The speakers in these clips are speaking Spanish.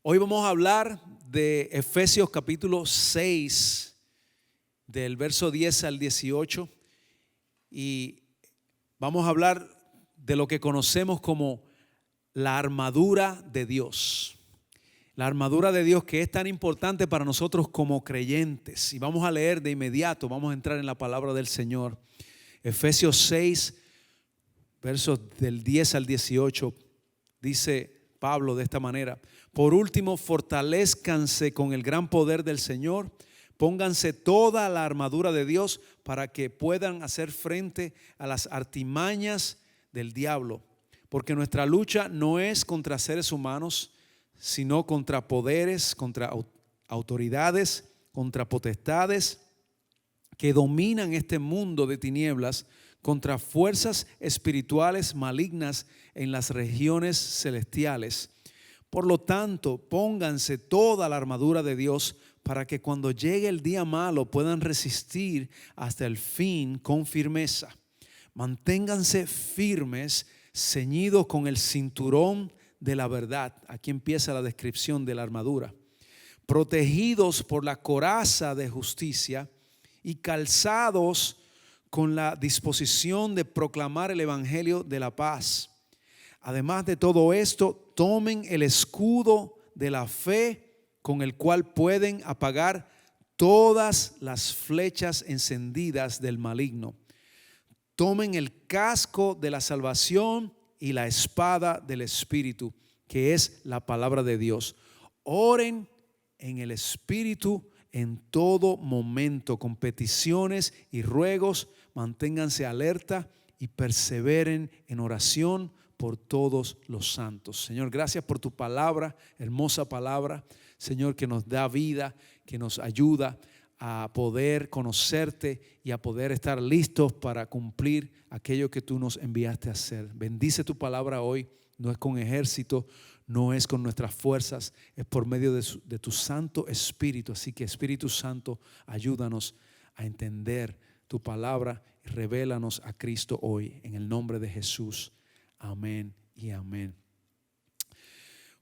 Hoy vamos a hablar de Efesios capítulo 6, del verso 10 al 18, y vamos a hablar de lo que conocemos como la armadura de Dios. La armadura de Dios, que es tan importante para nosotros como creyentes. Y vamos a leer de inmediato, vamos a entrar en la palabra del Señor. Efesios 6, versos del 10 al 18, dice Pablo de esta manera: por último, fortalézcanse con el gran poder del Señor, pónganse toda la armadura de Dios para que puedan hacer frente a las artimañas del diablo, porque nuestra lucha no es contra seres humanos, sino contra poderes, contra autoridades, contra potestades que dominan este mundo de tinieblas, contra fuerzas espirituales malignas en las regiones celestiales. Por lo tanto, pónganse toda la armadura de Dios para que cuando llegue el día malo puedan resistir hasta el fin con firmeza. Manténganse firmes, ceñidos con el cinturón de la verdad. Aquí empieza la descripción de la armadura. Protegidos por la coraza de justicia y calzados con la disposición de proclamar el evangelio de la paz. Además de todo esto, tomen el escudo de la fe con el cual pueden apagar todas las flechas encendidas del maligno. Tomen el casco de la salvación y la espada del Espíritu, que es la palabra de Dios. Oren en el Espíritu en todo momento, con peticiones y ruegos. Manténganse alerta y perseveren en oración por todos los santos. Señor, gracias por tu palabra, hermosa palabra, Señor, que nos da vida, que nos ayuda a poder conocerte y a poder estar listos para cumplir aquello que tú nos enviaste a hacer. Bendice tu palabra hoy. No es con ejército, no es con nuestras fuerzas, es por medio de tu Santo Espíritu. Así que, Espíritu Santo, ayúdanos a entender tu palabra y revélanos a Cristo hoy, en el nombre de Jesús. Amén y amén.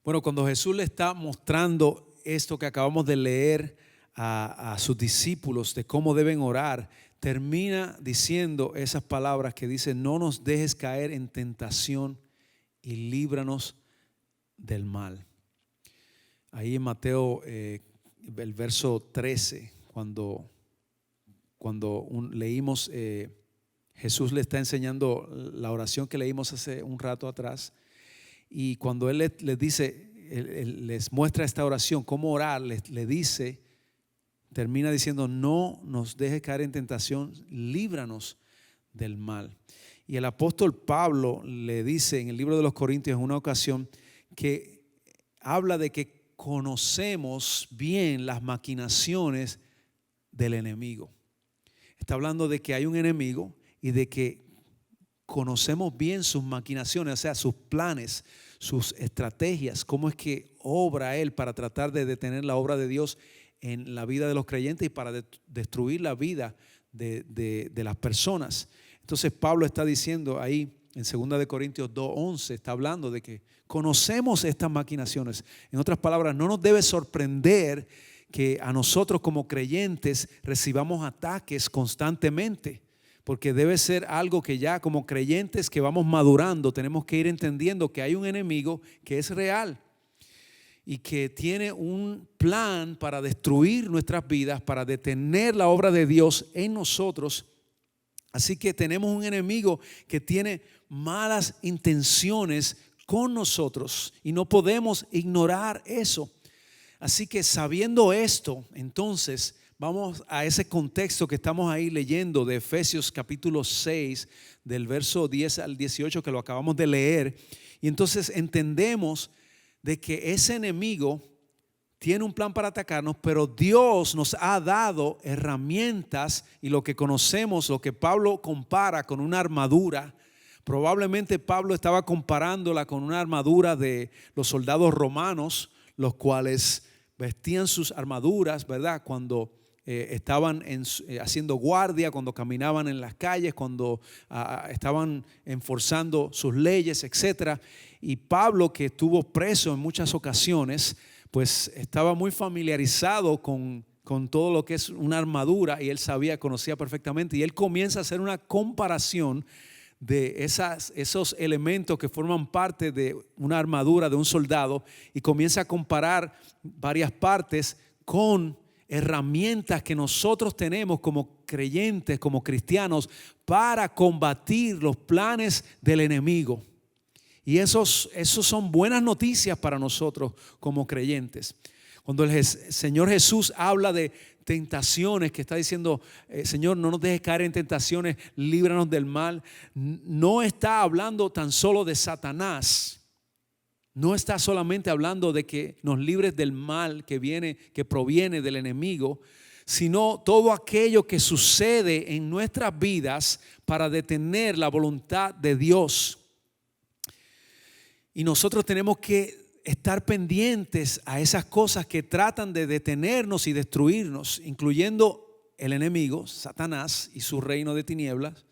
Bueno, cuando Jesús le está mostrando esto que acabamos de leer a sus discípulos de cómo deben orar, termina diciendo esas palabras que dice: no nos dejes caer en tentación y líbranos del mal. Ahí en Mateo, el verso 13, cuando leímos, Jesús le está enseñando la oración que leímos hace un rato atrás, y cuando Él les dice, Él les muestra esta oración, cómo orar, le dice, termina diciendo: no nos dejes caer en tentación, líbranos del mal. Y el apóstol Pablo le dice en el libro de los Corintios en una ocasión que habla de que conocemos bien las maquinaciones del enemigo. Está hablando de que hay un enemigo y de que conocemos bien sus maquinaciones, o sea, sus planes, sus estrategias, cómo es que obra él para tratar de detener la obra de Dios en la vida de los creyentes y para destruir la vida de las personas. Entonces Pablo está diciendo ahí en 2 de Corintios 2:11, está hablando de que conocemos estas maquinaciones. En otras palabras, no nos debe sorprender que a nosotros como creyentes recibamos ataques constantemente, porque debe ser algo que ya como creyentes que vamos madurando tenemos que ir entendiendo que hay un enemigo que es real y que tiene un plan para destruir nuestras vidas, para detener la obra de Dios en nosotros. Así que tenemos un enemigo que tiene malas intenciones con nosotros y no podemos ignorar eso. Así que sabiendo esto, entonces vamos a ese contexto que estamos ahí leyendo de Efesios capítulo 6, del verso 10 al 18 que lo acabamos de leer. Y entonces entendemos de que ese enemigo tiene un plan para atacarnos, pero Dios nos ha dado herramientas y lo que conocemos, lo que Pablo compara con una armadura. Probablemente Pablo estaba comparándola con una armadura de los soldados romanos, los cuales vestían sus armaduras, ¿verdad?, cuando estaban haciendo guardia, cuando caminaban en las calles, cuando estaban enforzando sus leyes, etc. Y Pablo, que estuvo preso en muchas ocasiones, pues estaba muy familiarizado con todo lo que es una armadura, y él conocía perfectamente, y él comienza a hacer una comparación de esos elementos que forman parte de una armadura de un soldado, y comienza a comparar varias partes con herramientas que nosotros tenemos como creyentes, como cristianos, para combatir los planes del enemigo. Y esos son buenas noticias para nosotros como creyentes. Cuando el Señor Jesús habla de tentaciones, que está diciendo, Señor, no nos dejes caer en tentaciones, líbranos del mal, no está hablando tan solo de Satanás. No está solamente hablando de que nos libres del mal que proviene del enemigo, sino todo aquello que sucede en nuestras vidas para detener la voluntad de Dios. Y nosotros tenemos que estar pendientes a esas cosas que tratan de detenernos y destruirnos, incluyendo el enemigo, Satanás y su reino de tinieblas,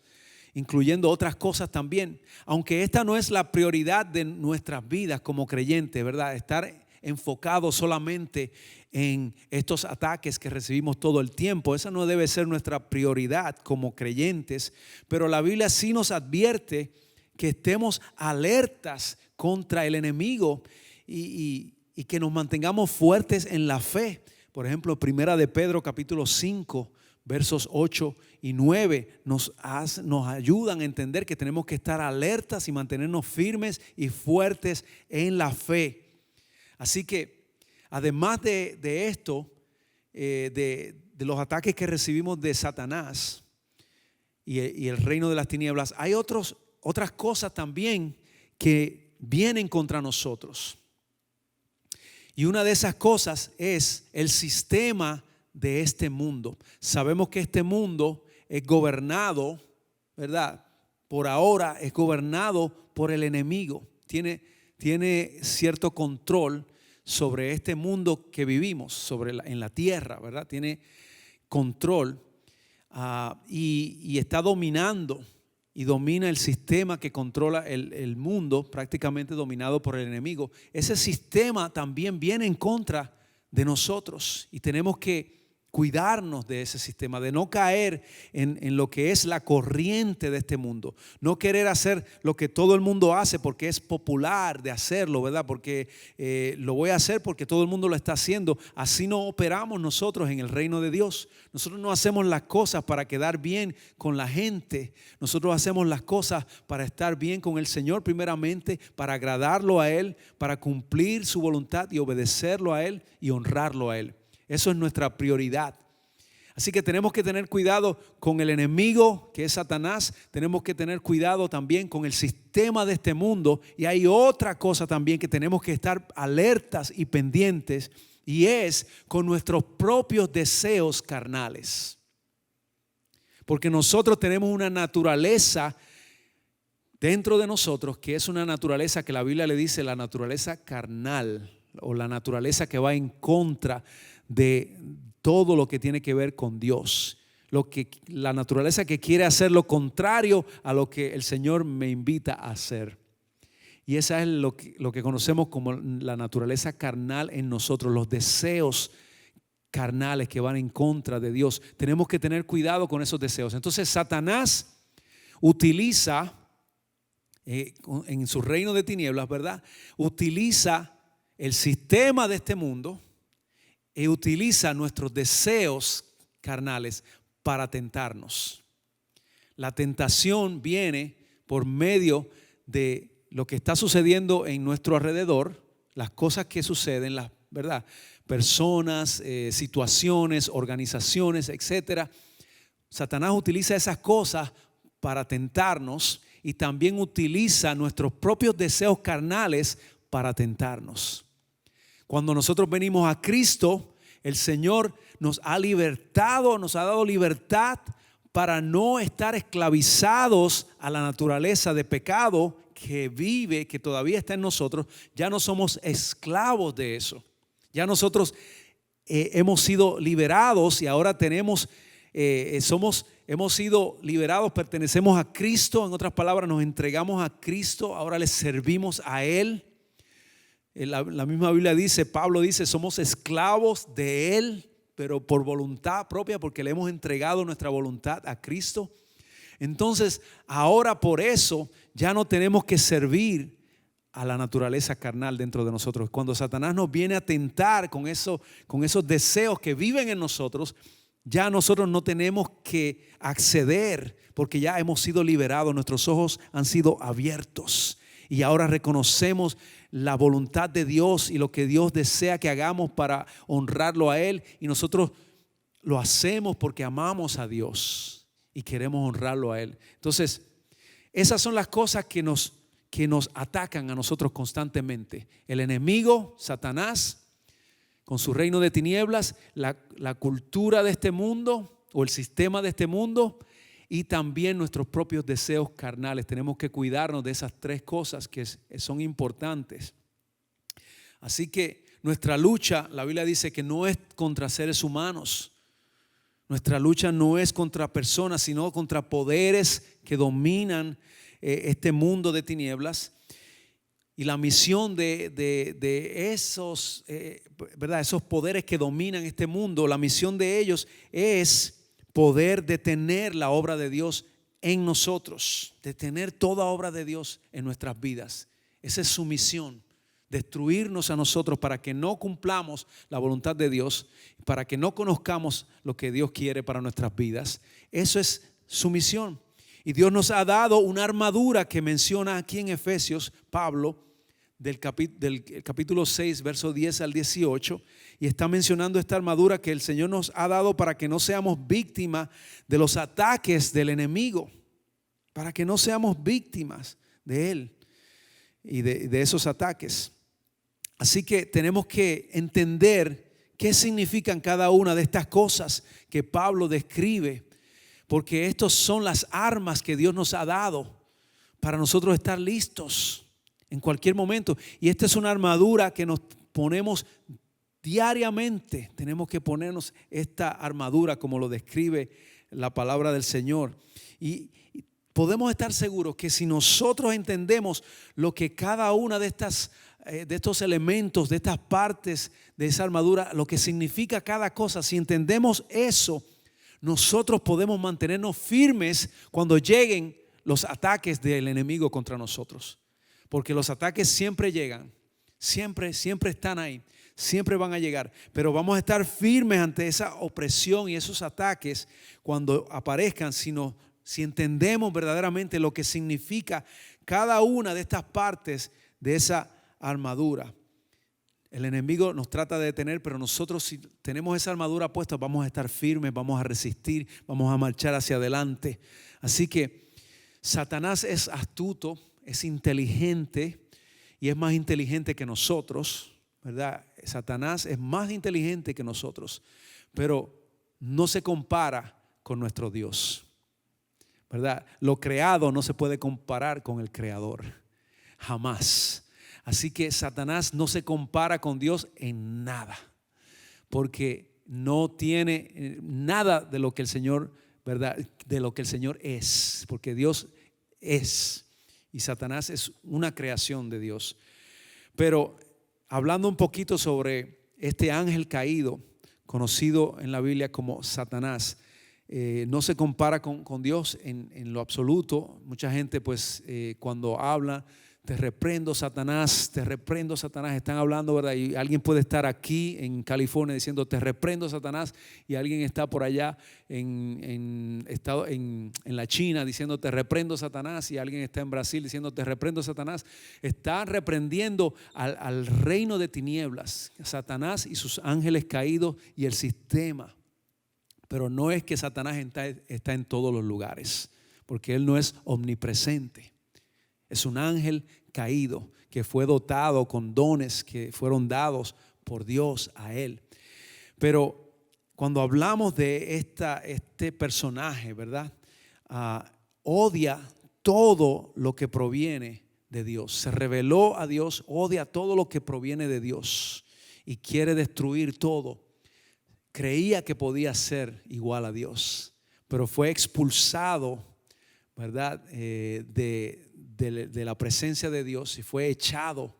incluyendo otras cosas también. Aunque esta no es la prioridad de nuestras vidas como creyentes, ¿verdad? Estar enfocado solamente en estos ataques que recibimos todo el tiempo, esa no debe ser nuestra prioridad como creyentes. Pero la Biblia sí nos advierte que estemos alertas contra el enemigo y que nos mantengamos fuertes en la fe. Por ejemplo, Primera de Pedro capítulo 5 versos 8 y 9 nos ayudan a entender que tenemos que estar alertas y mantenernos firmes y fuertes en la fe. Así que además de esto, de los ataques que recibimos de Satanás y el reino de las tinieblas, hay otras cosas también que vienen contra nosotros. Y una de esas cosas es el sistema de este mundo. Sabemos que este mundo es gobernado, ¿verdad? Por ahora es gobernado por el enemigo. Tiene cierto control sobre este mundo que vivimos, en la tierra, ¿verdad? Tiene control y está dominando. Y domina el sistema que controla el mundo, prácticamente dominado por el enemigo. Ese sistema también viene en contra de nosotros y tenemos que cuidarnos de ese sistema, de no caer en lo que es la corriente de este mundo. No querer hacer lo que todo el mundo hace porque es popular de hacerlo, ¿verdad? Porque lo voy a hacer porque todo el mundo lo está haciendo. Así no operamos nosotros en el reino de Dios. Nosotros no hacemos las cosas para quedar bien con la gente. Nosotros hacemos las cosas para estar bien con el Señor primeramente, para agradarlo a Él, para cumplir su voluntad y obedecerlo a Él y honrarlo a Él. Eso es nuestra prioridad. Así que tenemos que tener cuidado con el enemigo, que es Satanás. Tenemos que tener cuidado también con el sistema de este mundo. Y hay otra cosa también que tenemos que estar alertas y pendientes, y es con nuestros propios deseos carnales. Porque nosotros tenemos una naturaleza dentro de nosotros que es una naturaleza que la Biblia le dice la naturaleza carnal, o la naturaleza que va en contra de todo lo que tiene que ver con Dios. La naturaleza que quiere hacer lo contrario a lo que el Señor me invita a hacer. Y esa es lo que conocemos como la naturaleza carnal en nosotros, los deseos carnales que van en contra de Dios. Tenemos que tener cuidado con esos deseos. Entonces Satanás utiliza, en su reino de tinieblas, ¿verdad? Utiliza el sistema de este mundo y utiliza nuestros deseos carnales para tentarnos. La tentación viene por medio de lo que está sucediendo en nuestro alrededor, las cosas que suceden, ¿verdad? Personas, situaciones, organizaciones, etcétera. Satanás utiliza esas cosas para tentarnos y también utiliza nuestros propios deseos carnales para tentarnos. Cuando nosotros venimos a Cristo, el Señor nos ha libertado, nos ha dado libertad para no estar esclavizados a la naturaleza de pecado que todavía está en nosotros. Ya no somos esclavos de eso. Ya nosotros hemos sido liberados y ahora hemos sido liberados, pertenecemos a Cristo. En otras palabras, nos entregamos a Cristo, ahora le servimos a Él. La misma Biblia dice, Pablo dice, somos esclavos de Él, pero por voluntad propia, porque le hemos entregado nuestra voluntad a Cristo. Entonces, ahora por eso ya no tenemos que servir a la naturaleza carnal dentro de nosotros. Cuando Satanás nos viene a tentar con esos deseos que viven en nosotros, ya nosotros no tenemos que acceder, porque ya hemos sido liberados, nuestros ojos han sido abiertos y ahora reconocemos la voluntad de Dios y lo que Dios desea que hagamos para honrarlo a Él, y nosotros lo hacemos porque amamos a Dios y queremos honrarlo a Él. Entonces, esas son las cosas que nos atacan a nosotros constantemente. El enemigo, Satanás, con su reino de tinieblas, la cultura de este mundo o el sistema de este mundo, y también nuestros propios deseos carnales. Tenemos que cuidarnos de esas tres cosas que son importantes. Así que nuestra lucha, la Biblia dice que no es contra seres humanos. Nuestra lucha no es contra personas, sino contra poderes que dominan este mundo de tinieblas. Y la misión de esos, ¿verdad? Esos poderes que dominan este mundo, la misión de ellos es poder detener la obra de Dios en nosotros, detener toda obra de Dios en nuestras vidas. Esa es su misión, destruirnos a nosotros para que no cumplamos la voluntad de Dios, para que no conozcamos lo que Dios quiere para nuestras vidas. Eso es su misión. Y Dios nos ha dado una armadura que menciona aquí en Efesios, Pablo, del capítulo 6, verso 10 al 18, y está mencionando esta armadura que el Señor nos ha dado para que no seamos víctimas de los ataques del enemigo, para que no seamos víctimas de él y de esos ataques. Así que tenemos que entender qué significan cada una de estas cosas que Pablo describe, porque estas son las armas que Dios nos ha dado para nosotros estar listos en cualquier momento. Y esta es una armadura que nos ponemos diariamente. Tenemos que ponernos esta armadura como lo describe la palabra del Señor. Y podemos estar seguros que si nosotros entendemos lo que cada una de estos elementos, de estas partes de esa armadura, lo que significa cada cosa, si entendemos eso, nosotros podemos mantenernos firmes cuando lleguen los ataques del enemigo contra nosotros. Porque los ataques siempre llegan, siempre están ahí, siempre van a llegar. Pero vamos a estar firmes ante esa opresión y esos ataques cuando aparezcan, si entendemos verdaderamente lo que significa cada una de estas partes de esa armadura. El enemigo nos trata de detener, pero nosotros, si tenemos esa armadura puesta, vamos a estar firmes, vamos a resistir, vamos a marchar hacia adelante. Así que Satanás es astuto, es inteligente y es más inteligente que nosotros, ¿verdad? Satanás es más inteligente que nosotros, pero no se compara con nuestro Dios, ¿verdad? Lo creado no se puede comparar con el Creador, jamás. Así que Satanás no se compara con Dios en nada, porque no tiene nada de lo que el Señor, ¿verdad? De lo que el Señor es, porque Dios es. Y Satanás es una creación de Dios. Pero hablando un poquito sobre este ángel caído, conocido en la Biblia como Satanás, no se compara con Dios en lo absoluto. Mucha gente pues cuando habla, te reprendo Satanás, están hablando, ¿verdad? Y alguien puede estar aquí en California diciendo te reprendo Satanás, y alguien está por allá en la China diciendo te reprendo Satanás, y alguien está en Brasil diciendo te reprendo Satanás. Está reprendiendo al reino de tinieblas, a Satanás y sus ángeles caídos y el sistema. Pero no es que Satanás está en todos los lugares, porque él no es omnipresente. Es un ángel caído que fue dotado con dones que fueron dados por Dios a él. Pero cuando hablamos de este personaje, ¿verdad? Odia todo lo que proviene de Dios. Se rebeló a Dios, odia todo lo que proviene de Dios y quiere destruir todo. creía que podía ser igual a Dios, pero fue expulsado, ¿verdad? De la presencia de Dios y fue echado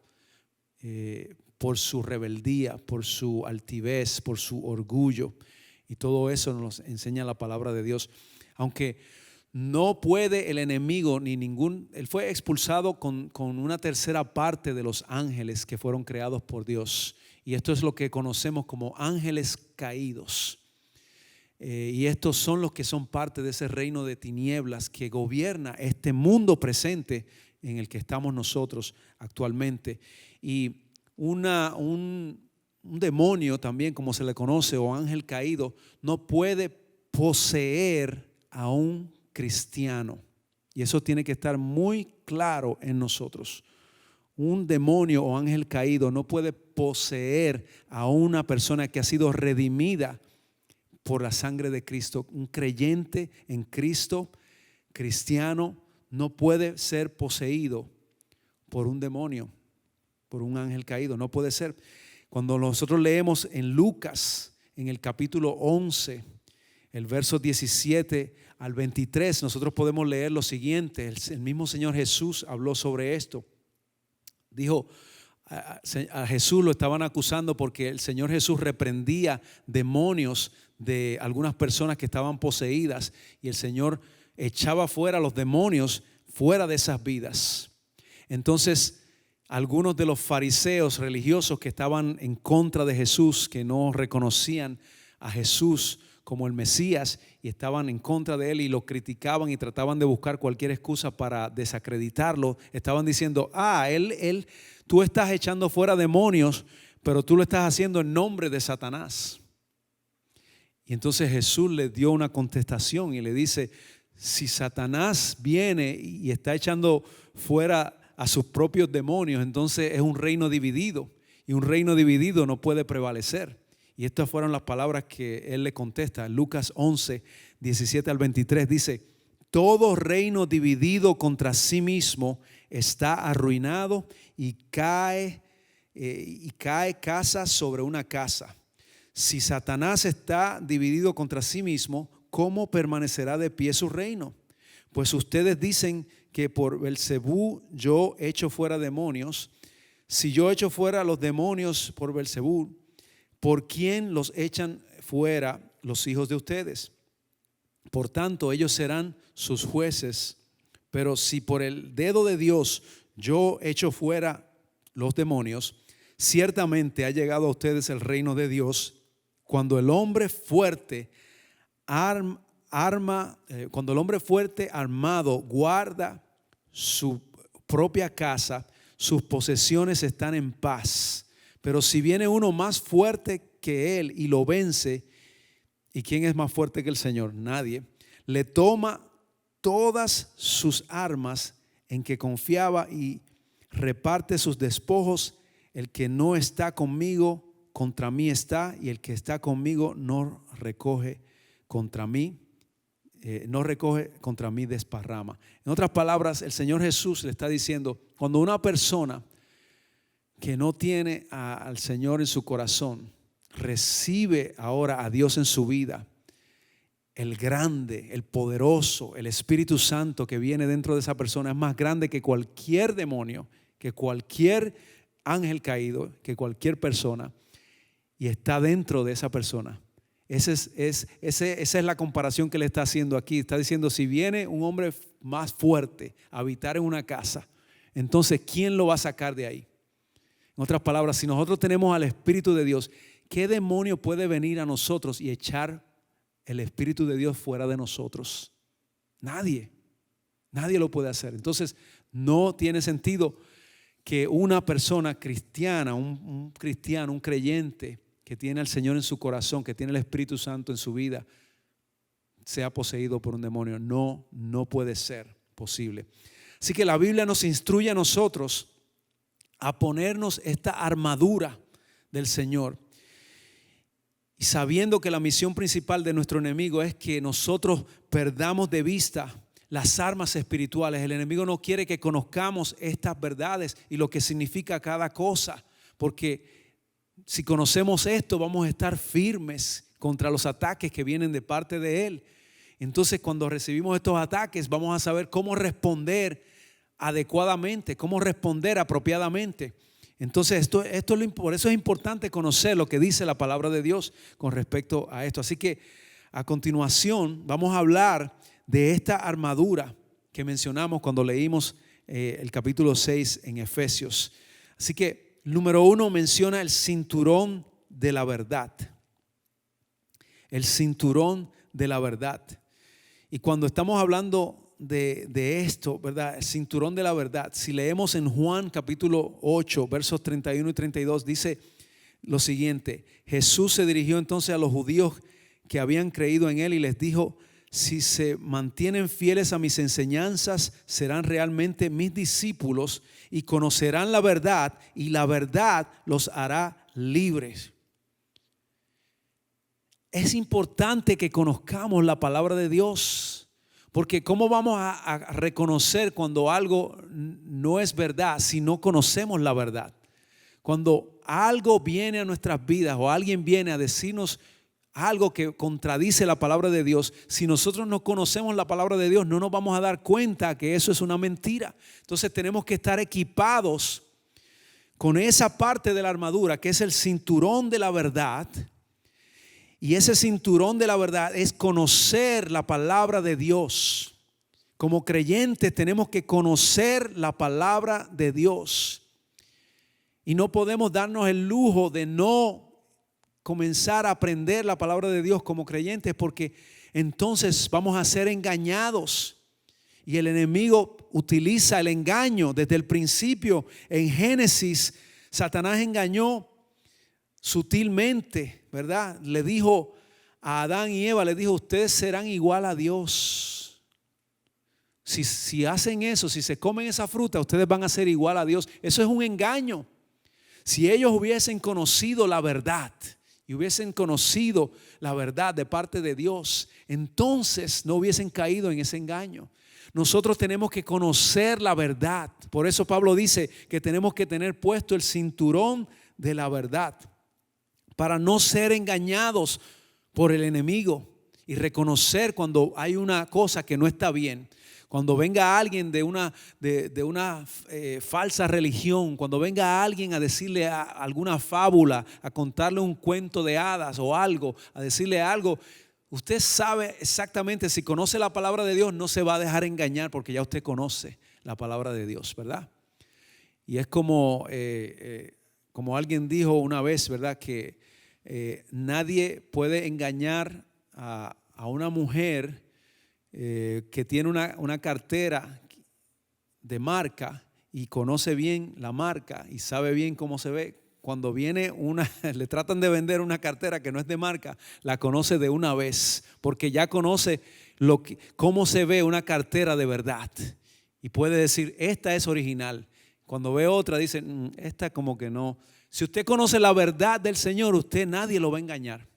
por su rebeldía, por su altivez, por su orgullo. Y todo eso nos enseña la palabra de Dios. Aunque no puede el enemigo él fue expulsado con una tercera parte de los ángeles que fueron creados por Dios. Y esto es lo que conocemos como ángeles caídos. Y estos son los que son parte de ese reino de tinieblas que gobierna este mundo presente en el que estamos nosotros actualmente. Y un demonio también, como se le conoce, o ángel caído, no puede poseer a un cristiano. Y eso tiene que estar muy claro en nosotros. Un demonio o ángel caído no puede poseer a una persona que ha sido redimida por la sangre de Cristo. Un creyente en Cristo, cristiano, no puede ser poseído por un demonio, por un ángel caído. No puede ser. Cuando nosotros leemos en Lucas, en el capítulo 11, el verso 17 al 23, nosotros podemos leer lo siguiente. El mismo Señor Jesús habló sobre esto. Dijo, a Jesús lo estaban acusando porque el Señor Jesús reprendía demonios de algunas personas que estaban poseídas, y el Señor echaba fuera los demonios fuera de esas vidas. Entonces, algunos de los fariseos religiosos que estaban en contra de Jesús, que no reconocían a Jesús como el Mesías y estaban en contra de él y lo criticaban y trataban de buscar cualquier excusa para desacreditarlo, estaban diciendo, tú estás echando fuera demonios, pero tú lo estás haciendo en nombre de Satanás. Y entonces Jesús le dio una contestación y le dice, si Satanás viene y está echando fuera a sus propios demonios, entonces es un reino dividido, y un reino dividido no puede prevalecer. Y estas fueron las palabras que él le contesta. Lucas 11, 17 al 23 dice, todo reino dividido contra sí mismo está arruinado y cae casa sobre una casa. Si Satanás está dividido contra sí mismo, ¿cómo permanecerá de pie su reino? Pues ustedes dicen que por Beelzebú yo echo fuera demonios. Si yo echo fuera los demonios por Beelzebú, ¿por quién los echan fuera los hijos de ustedes? Por tanto, ellos serán sus jueces. Pero si por el dedo de Dios yo echo fuera los demonios, ciertamente ha llegado a ustedes el reino de Dios. Cuando el hombre fuerte armado guarda su propia casa, sus posesiones están en paz. Pero si viene uno más fuerte que él y lo vence, ¿y quién es más fuerte que el Señor? Nadie. Le toma todas sus armas en que confiaba y reparte sus despojos. El que no está conmigo, contra mí está, y el que está conmigo no recoge contra mí, desparrama. En otras palabras, el Señor Jesús le está diciendo, cuando una persona que no tiene al Señor en su corazón recibe ahora a Dios en su vida, el grande, el poderoso, el Espíritu Santo que viene dentro de esa persona es más grande que cualquier demonio, que cualquier ángel caído, que cualquier persona, y está dentro de esa persona. Esa es la comparación que le está haciendo aquí. Está diciendo, si viene un hombre más fuerte a habitar en una casa, entonces ¿quién lo va a sacar de ahí? En otras palabras, si nosotros tenemos al Espíritu de Dios, ¿qué demonio puede venir a nosotros y echar el Espíritu de Dios fuera de nosotros? Nadie lo puede hacer. Entonces no tiene sentido que una persona cristiana, un cristiano, un creyente que tiene al Señor en su corazón, que tiene el Espíritu Santo en su vida, sea poseído por un demonio. No puede ser posible. Así que la Biblia nos instruye a nosotros a ponernos esta armadura del Señor, y sabiendo que la misión principal de nuestro enemigo es que nosotros perdamos de vista las armas espirituales. El enemigo no quiere que conozcamos estas verdades y lo que significa cada cosa, porque si conocemos esto vamos a estar firmes contra los ataques que vienen de parte de Él. Entonces, cuando recibimos estos ataques, vamos a saber cómo responder adecuadamente, cómo responder apropiadamente. Entonces, por eso es importante conocer lo que dice la palabra de Dios con respecto a esto. Así que a continuación vamos a hablar de esta armadura que mencionamos cuando leímos el capítulo 6 en Efesios. Así que, número 1, menciona el cinturón de la verdad. El cinturón de la verdad. Y cuando estamos hablando de esto, ¿verdad? El cinturón de la verdad. Si leemos en Juan capítulo 8, versos 31 y 32, dice lo siguiente: Jesús se dirigió entonces a los judíos que habían creído en Él y les dijo: si se mantienen fieles a mis enseñanzas, serán realmente mis discípulos y conocerán la verdad, y la verdad los hará libres. Es importante que conozcamos la palabra de Dios, porque ¿cómo vamos a reconocer cuando algo no es verdad si no conocemos la verdad? Cuando algo viene a nuestras vidas o alguien viene a decirnos algo que contradice la palabra de Dios, si nosotros no conocemos la palabra de Dios, no nos vamos a dar cuenta que eso es una mentira. Entonces tenemos que estar equipados con esa parte de la armadura que es el cinturón de la verdad. Y ese cinturón de la verdad es conocer la palabra de Dios. Como creyentes tenemos que conocer la palabra de Dios. Y no podemos darnos el lujo de no comenzar a aprender la palabra de Dios como creyentes, porque entonces vamos a ser engañados. Y el enemigo utiliza el engaño desde el principio. En Génesis, Satanás engañó sutilmente, ¿verdad? Le dijo a Adán y Eva, le dijo: ustedes serán igual a Dios. Si hacen eso, si se comen esa fruta, ustedes van a ser igual a Dios. Eso es un engaño. Si ellos hubiesen conocido la verdad y hubiesen conocido la verdad de parte de Dios, entonces no hubiesen caído en ese engaño. Nosotros tenemos que conocer la verdad. Por eso Pablo dice que tenemos que tener puesto el cinturón de la verdad, para no ser engañados por el enemigo y reconocer cuando hay una cosa que no está bien. Cuando venga alguien de una falsa religión, cuando venga alguien a decirle alguna fábula, a contarle un cuento de hadas o algo, a decirle algo, usted sabe exactamente, si conoce la palabra de Dios, no se va a dejar engañar porque ya usted conoce la palabra de Dios, ¿verdad? Y es como alguien dijo una vez, ¿verdad? Que nadie puede engañar a una mujer que tiene una cartera de marca y conoce bien la marca y sabe bien cómo se ve. Cuando viene le tratan de vender una cartera que no es de marca, la conoce de una vez, porque ya conoce cómo se ve una cartera de verdad y puede decir: esta es original. Cuando ve otra dice: esta como que no. Si usted conoce la verdad del Señor, nadie lo va a engañar.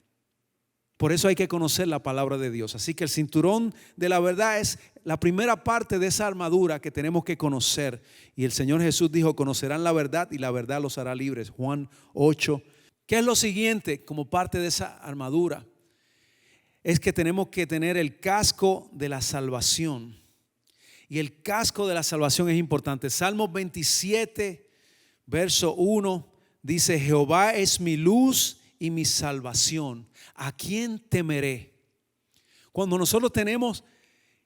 Por eso hay que conocer la palabra de Dios. Así que el cinturón de la verdad es la primera parte de esa armadura que tenemos que conocer. Y el Señor Jesús dijo: conocerán la verdad y la verdad los hará libres. Juan 8. ¿Qué es lo siguiente como parte de esa armadura? Es que tenemos que tener el casco de la salvación. Y el casco de la salvación es importante. Salmos 27, verso 1. Dice: Jehová es mi luz y mi salvación. ¿A quién temeré? Cuando nosotros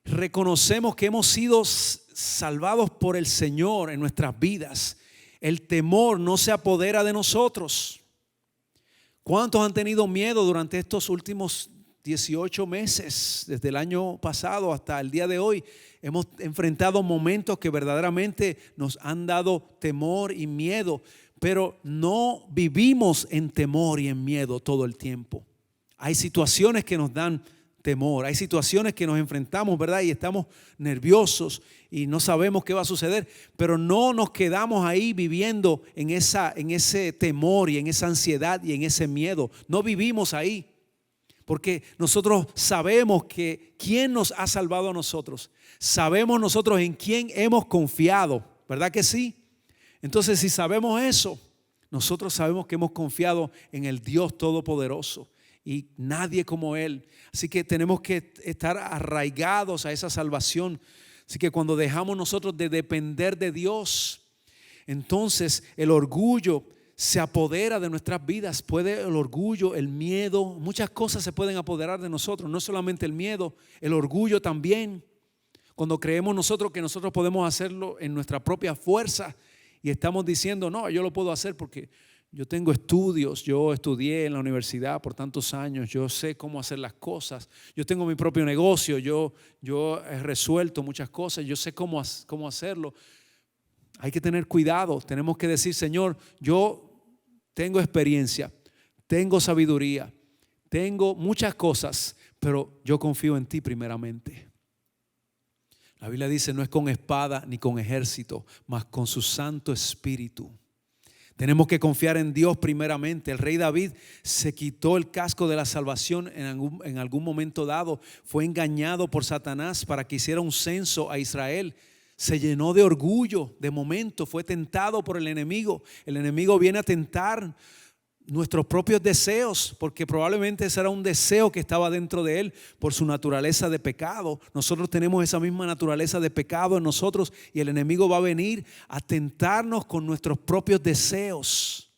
reconocemos que hemos sido salvados por el Señor en nuestras vidas, el temor no se apodera de nosotros. ¿Cuántos han tenido miedo durante estos últimos 18 meses? Desde el año pasado hasta el día de hoy hemos enfrentado momentos que verdaderamente nos han dado temor y miedo. Pero no vivimos en temor y en miedo todo el tiempo. Hay situaciones que nos dan temor, hay situaciones que nos enfrentamos, ¿verdad? Y estamos nerviosos y no sabemos qué va a suceder, pero no nos quedamos ahí viviendo en ese temor y en esa ansiedad y en ese miedo. No vivimos ahí, porque nosotros sabemos que quién nos ha salvado a nosotros. Sabemos nosotros en quién hemos confiado, ¿verdad que sí? Entonces, si sabemos eso, nosotros sabemos que hemos confiado en el Dios Todopoderoso y nadie como Él. Así que tenemos que estar arraigados a esa salvación. Así que cuando dejamos nosotros de depender de Dios, entonces el orgullo se apodera de nuestras vidas. Puede el orgullo, el miedo, muchas cosas se pueden apoderar de nosotros. No solamente el miedo, el orgullo también. Cuando creemos nosotros que nosotros podemos hacerlo en nuestra propia fuerza y estamos diciendo, no, yo lo puedo hacer porque yo tengo estudios, yo estudié en la universidad por tantos años, yo sé cómo hacer las cosas, yo tengo mi propio negocio, yo he resuelto muchas cosas, yo sé cómo hacerlo. Hay que tener cuidado, tenemos que decir, Señor, yo tengo experiencia, tengo sabiduría, tengo muchas cosas, pero yo confío en ti primeramente. La Biblia dice, no es con espada ni con ejército, mas con su Santo Espíritu. Tenemos que confiar en Dios primeramente. El rey David se quitó el casco de la salvación en algún momento dado. Fue engañado por Satanás para que hiciera un censo a Israel. Se llenó de orgullo de momento, fue tentado por el enemigo. El enemigo viene a tentar nuestros propios deseos, porque probablemente ese era un deseo que estaba dentro de él por su naturaleza de pecado. Nosotros tenemos esa misma naturaleza de pecado en nosotros y el enemigo va a venir a tentarnos con nuestros propios deseos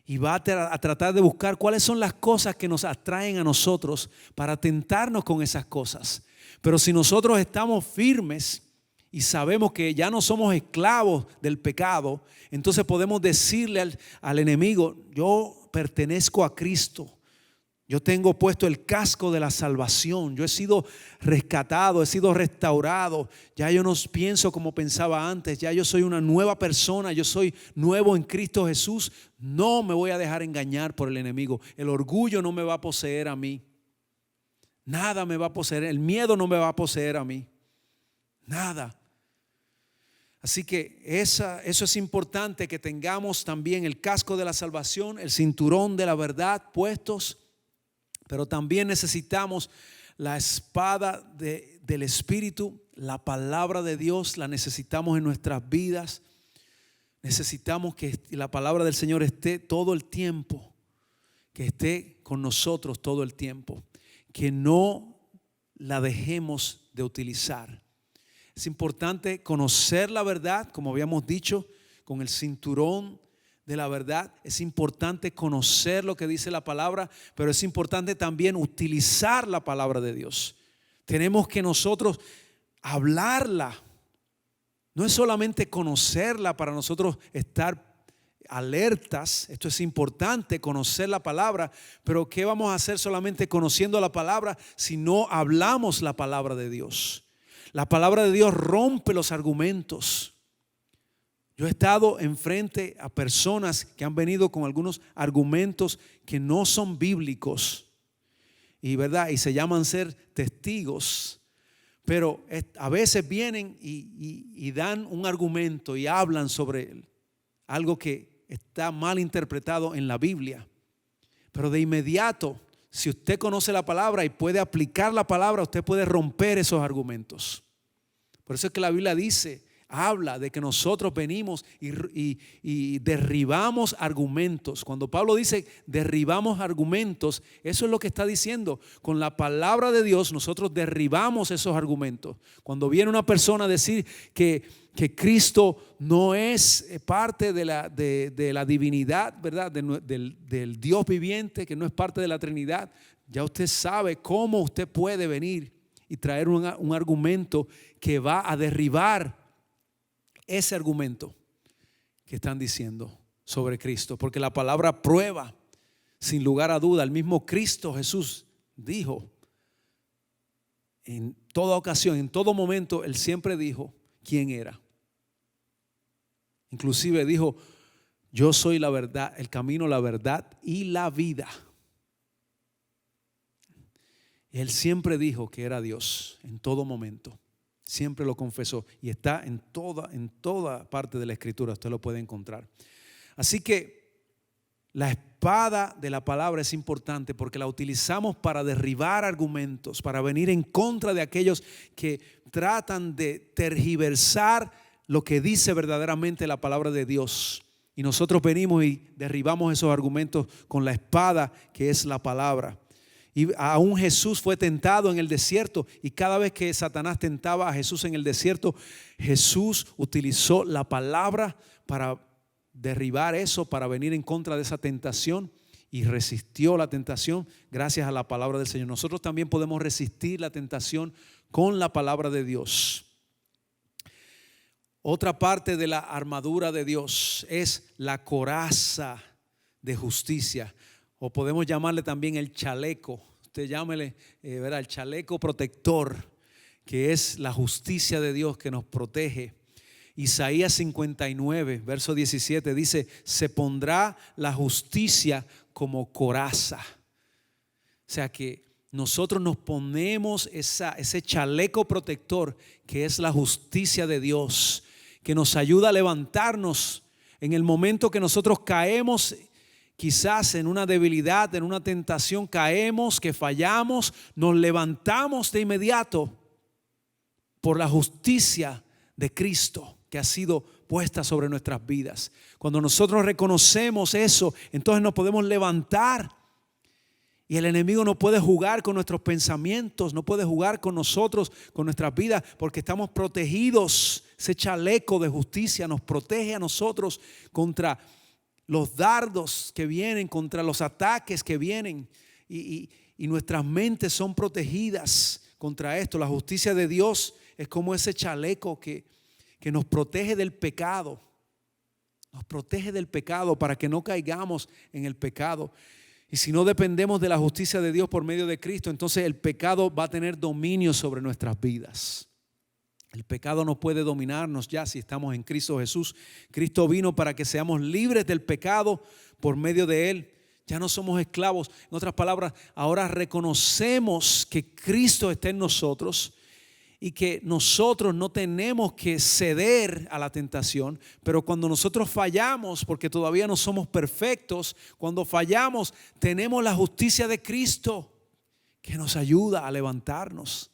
y va a tratar de buscar cuáles son las cosas que nos atraen a nosotros para tentarnos con esas cosas. Pero si nosotros estamos firmes y sabemos que ya no somos esclavos del pecado, entonces podemos decirle al enemigo, yo pertenezco a Cristo, yo tengo puesto el casco de la salvación, yo he sido rescatado, he sido restaurado, ya yo no pienso como pensaba antes, ya yo soy una nueva persona, yo soy nuevo en Cristo Jesús. No me voy a dejar engañar por el enemigo, el orgullo no me va a poseer a mí, nada me va a poseer, el miedo no me va a poseer a mí, nada. Así que eso es importante, que tengamos también el casco de la salvación, el cinturón de la verdad puestos, pero también necesitamos la espada del Espíritu, la palabra de Dios, la necesitamos en nuestras vidas. Necesitamos que la palabra del Señor esté todo el tiempo, que esté con nosotros todo el tiempo, que no la dejemos de utilizar. Es importante conocer la verdad, como habíamos dicho, con el cinturón de la verdad. Es importante conocer lo que dice la palabra, pero es importante también utilizar la palabra de Dios. Tenemos que nosotros hablarla. No es solamente conocerla para nosotros estar alertas. Esto es importante, conocer la palabra, pero ¿qué vamos a hacer solamente conociendo la palabra si no hablamos la palabra de Dios? La palabra de Dios rompe los argumentos. Yo he estado enfrente a personas que han venido con algunos argumentos que no son bíblicos y se llaman ser testigos, pero a veces vienen y dan un argumento y hablan sobre algo que está mal interpretado en la Biblia. Pero de inmediato, si usted conoce la palabra y puede aplicar la palabra, usted puede romper esos argumentos. Por eso es que la Biblia habla de que nosotros venimos y derribamos argumentos. Cuando Pablo dice derribamos argumentos, eso es lo que está diciendo. Con la palabra de Dios nosotros derribamos esos argumentos. Cuando viene una persona a decir que Cristo no es parte de la divinidad, ¿verdad? Del Dios viviente, que no es parte de la Trinidad, ya usted sabe cómo usted puede venir y traer un argumento que va a derribar ese argumento que están diciendo sobre Cristo. Porque la palabra prueba, sin lugar a duda. El mismo Cristo Jesús dijo en toda ocasión, en todo momento, Él siempre dijo quién era. Inclusive dijo, yo soy la verdad, el camino, la verdad y la vida. Él siempre dijo que era Dios en todo momento. Siempre lo confesó y está en toda parte de la Escritura. Usted lo puede encontrar. Así que la espada de la palabra es importante porque la utilizamos para derribar argumentos, para venir en contra de aquellos que tratan de tergiversar lo que dice verdaderamente la palabra de Dios. Y nosotros venimos y derribamos esos argumentos con la espada que es la palabra. Y aún Jesús fue tentado en el desierto, y cada vez que Satanás tentaba a Jesús en el desierto, Jesús utilizó la palabra para derribar eso, para venir en contra de esa tentación, y resistió la tentación gracias a la palabra del Señor. Nosotros también podemos resistir la tentación con la palabra de Dios. Otra parte de la armadura de Dios es la coraza de justicia, o podemos llamarle también el chaleco. Usted llámele, el chaleco protector, que es la justicia de Dios que nos protege. Isaías 59, verso 17 dice: se pondrá la justicia como coraza. O sea que nosotros nos ponemos ese chaleco protector que es la justicia de Dios, que nos ayuda a levantarnos en el momento que nosotros caemos, quizás en una debilidad, en una tentación, caemos, que fallamos, nos levantamos de inmediato por la justicia de Cristo que ha sido puesta sobre nuestras vidas. Cuando nosotros reconocemos eso, entonces nos podemos levantar. Y el enemigo no puede jugar con nuestros pensamientos, no puede jugar con nosotros, con nuestras vidas, porque estamos protegidos. Ese chaleco de justicia nos protege a nosotros contra los dardos que vienen, contra los ataques que vienen. Y nuestras mentes son protegidas contra esto. La justicia de Dios es como ese chaleco que nos protege del pecado. Nos protege del pecado para que no caigamos en el pecado. Y si no dependemos de la justicia de Dios por medio de Cristo, entonces el pecado va a tener dominio sobre nuestras vidas. El pecado no puede dominarnos ya si estamos en Cristo Jesús. Cristo vino para que seamos libres del pecado por medio de Él. Ya no somos esclavos. En otras palabras, ahora reconocemos que Cristo está en nosotros y que nosotros no tenemos que ceder a la tentación. Pero cuando nosotros fallamos, porque todavía no somos perfectos, cuando fallamos tenemos la justicia de Cristo que nos ayuda a levantarnos.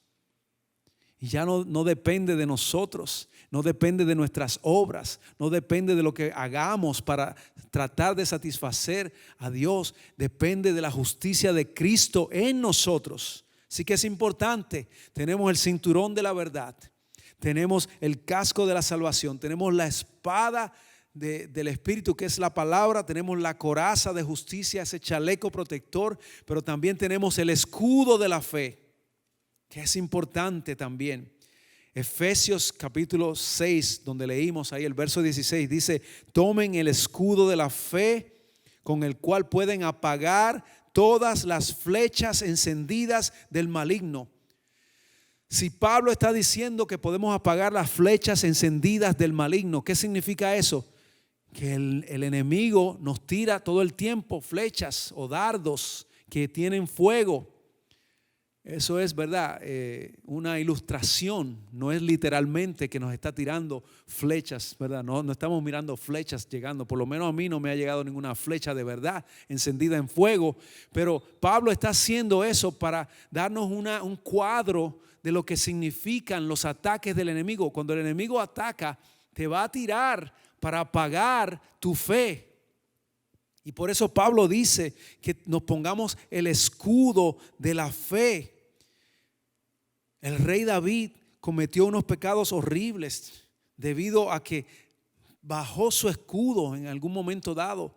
Y ya no depende de nosotros, no depende de nuestras obras, no depende de lo que hagamos para tratar de satisfacer a Dios. Depende de la justicia de Cristo en nosotros. Así que es importante. Tenemos el cinturón de la verdad, tenemos el casco de la salvación, tenemos la espada del Espíritu, que es la palabra, tenemos la coraza de justicia, ese chaleco protector, pero también tenemos el escudo de la fe, que es importante también. Efesios capítulo 6, donde leímos ahí el verso 16, dice: tomen el escudo de la fe, con el cual pueden apagar todas las flechas encendidas del maligno. Si Pablo está diciendo que podemos apagar las flechas encendidas del maligno, ¿qué significa eso? Que el enemigo nos tira todo el tiempo flechas o dardos que tienen fuego. Eso es, ¿verdad? Una ilustración, no es literalmente que nos está tirando flechas, ¿verdad? No estamos mirando flechas llegando, por lo menos a mí no me ha llegado ninguna flecha de verdad encendida en fuego, pero Pablo está haciendo eso para darnos un cuadro de lo que significan los ataques del enemigo. Cuando el enemigo ataca, te va a tirar para apagar tu fe. Y por eso Pablo dice que nos pongamos el escudo de la fe. El rey David cometió unos pecados horribles debido a que bajó su escudo en algún momento dado.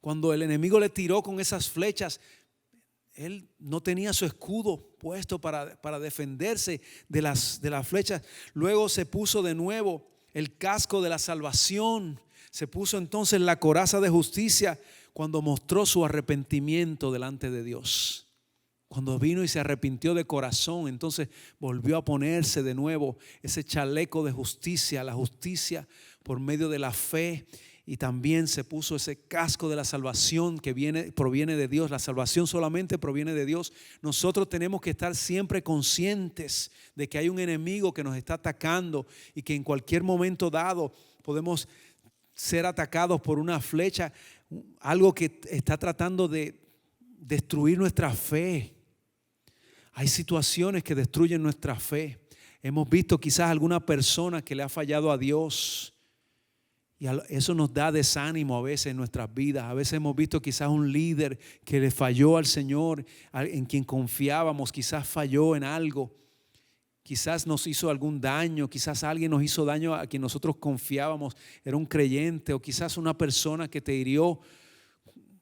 Cuando el enemigo le tiró con esas flechas, él no tenía su escudo puesto para defenderse de las flechas. Luego se puso de nuevo el casco de la salvación. Se puso entonces la coraza de justicia cuando mostró su arrepentimiento delante de Dios. Cuando vino y se arrepintió de corazón, entonces volvió a ponerse de nuevo ese chaleco de justicia, la justicia por medio de la fe. Y también se puso ese casco de la salvación que proviene de Dios. La salvación solamente proviene de Dios. Nosotros tenemos que estar siempre conscientes de que hay un enemigo que nos está atacando y que en cualquier momento dado podemos ser atacados por una flecha, algo que está tratando de destruir nuestra fe. Hay situaciones que destruyen nuestra fe. Hemos visto quizás alguna persona que le ha fallado a Dios Y eso nos da desánimo a veces en nuestras vidas. A veces hemos visto quizás un líder que le falló al Señor, en quien confiábamos, quizás falló en algo. Quizás nos hizo algún daño, quizás alguien nos hizo daño a quien nosotros confiábamos, era un creyente, o quizás una persona que te hirió,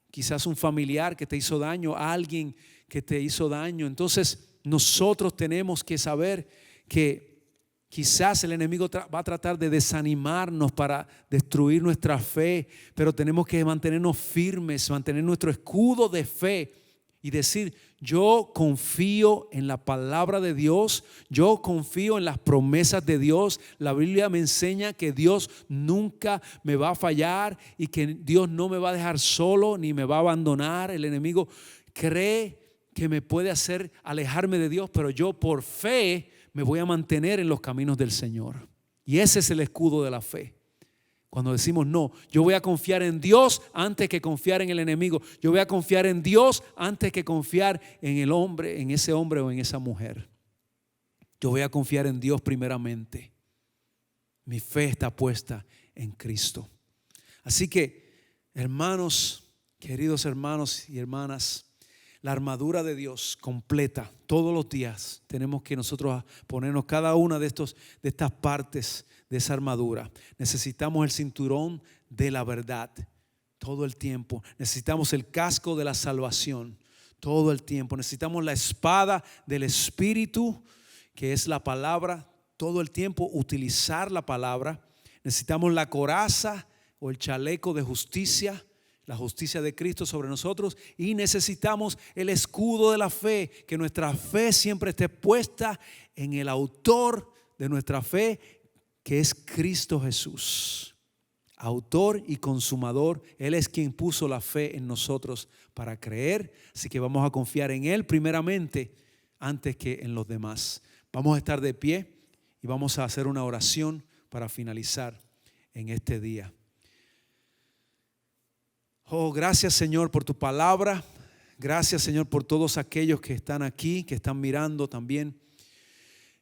quizás un familiar que te hizo daño, alguien que te hizo daño. Entonces nosotros tenemos que saber que quizás el enemigo va a tratar de desanimarnos para destruir nuestra fe, pero tenemos que mantenernos firmes, mantener nuestro escudo de fe y decir: yo confío en la palabra de Dios, yo confío en las promesas de Dios. La Biblia me enseña que Dios nunca me va a fallar y que Dios no me va a dejar solo ni me va a abandonar. El enemigo cree que me puede hacer alejarme de Dios, pero yo por fe me voy a mantener en los caminos del Señor. Y ese es el escudo de la fe. Cuando decimos: no, yo voy a confiar en Dios antes que confiar en el enemigo. Yo voy a confiar en Dios antes que confiar en el hombre, en ese hombre o en esa mujer. Yo voy a confiar en Dios primeramente. Mi fe está puesta en Cristo. Así que, hermanos, queridos hermanos y hermanas, la armadura de Dios completa, todos los días tenemos que nosotros ponernos cada una de estas partes de esa armadura. Necesitamos el cinturón de la verdad todo el tiempo. Necesitamos el casco de la salvación todo el tiempo. Necesitamos la espada del Espíritu, que es la palabra, todo el tiempo utilizar la palabra. Necesitamos la coraza o el chaleco de justicia, la justicia de Cristo sobre nosotros, y necesitamos el escudo de la fe, que nuestra fe siempre esté puesta en el autor de nuestra fe, que es Cristo Jesús, autor y consumador. Él es quien puso la fe en nosotros para creer, así que vamos a confiar en Él primeramente antes que en los demás. Vamos a estar de pie y vamos a hacer una oración para finalizar en este día. Oh, gracias, Señor, por tu palabra. Gracias, Señor, por todos aquellos que están aquí, que están mirando también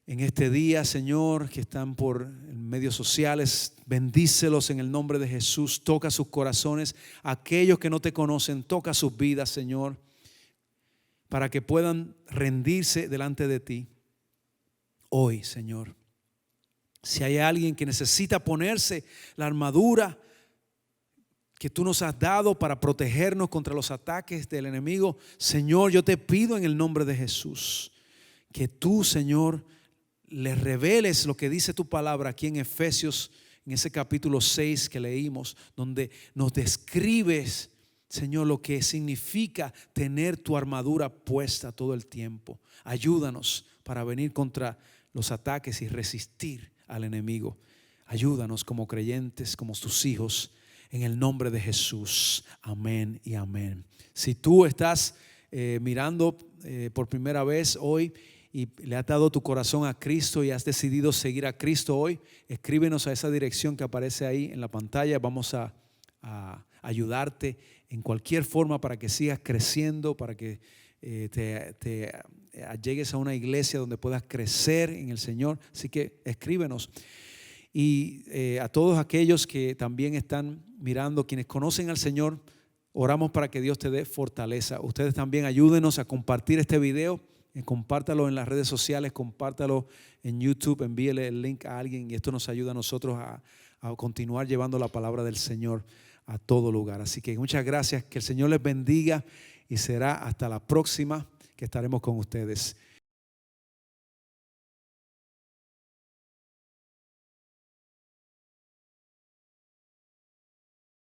en este día, Señor, que están por medios sociales. Bendícelos en el nombre de Jesús. Toca sus corazones. Aquellos que no te conocen, toca sus vidas, Señor, para que puedan rendirse delante de ti hoy, Señor. Si hay alguien que necesita ponerse la armadura que tú nos has dado para protegernos contra los ataques del enemigo, Señor, yo te pido en el nombre de Jesús que tú, Señor, les reveles lo que dice tu palabra aquí en Efesios, en ese capítulo 6 que leímos, donde nos describes, Señor, lo que significa tener tu armadura puesta todo el tiempo. Ayúdanos para venir contra los ataques y resistir al enemigo. Ayúdanos como creyentes, como tus hijos, en el nombre de Jesús. Amén y amén. Si tú estás mirando por primera vez hoy y le has dado tu corazón a Cristo y has decidido seguir a Cristo hoy, escríbenos a esa dirección que aparece ahí en la pantalla. Vamos a ayudarte en cualquier forma para que sigas creciendo, para que te llegues a una iglesia donde puedas crecer en el Señor. Así que escríbenos. Y a todos aquellos que también están mirando, quienes conocen al Señor, oramos para que Dios te dé fortaleza. Ustedes también ayúdenos a compartir este video, compártalo en las redes sociales, compártalo en YouTube, envíele el link a alguien y esto nos ayuda a nosotros a continuar llevando la palabra del Señor a todo lugar. Así que muchas gracias, que el Señor les bendiga y será hasta la próxima que estaremos con ustedes.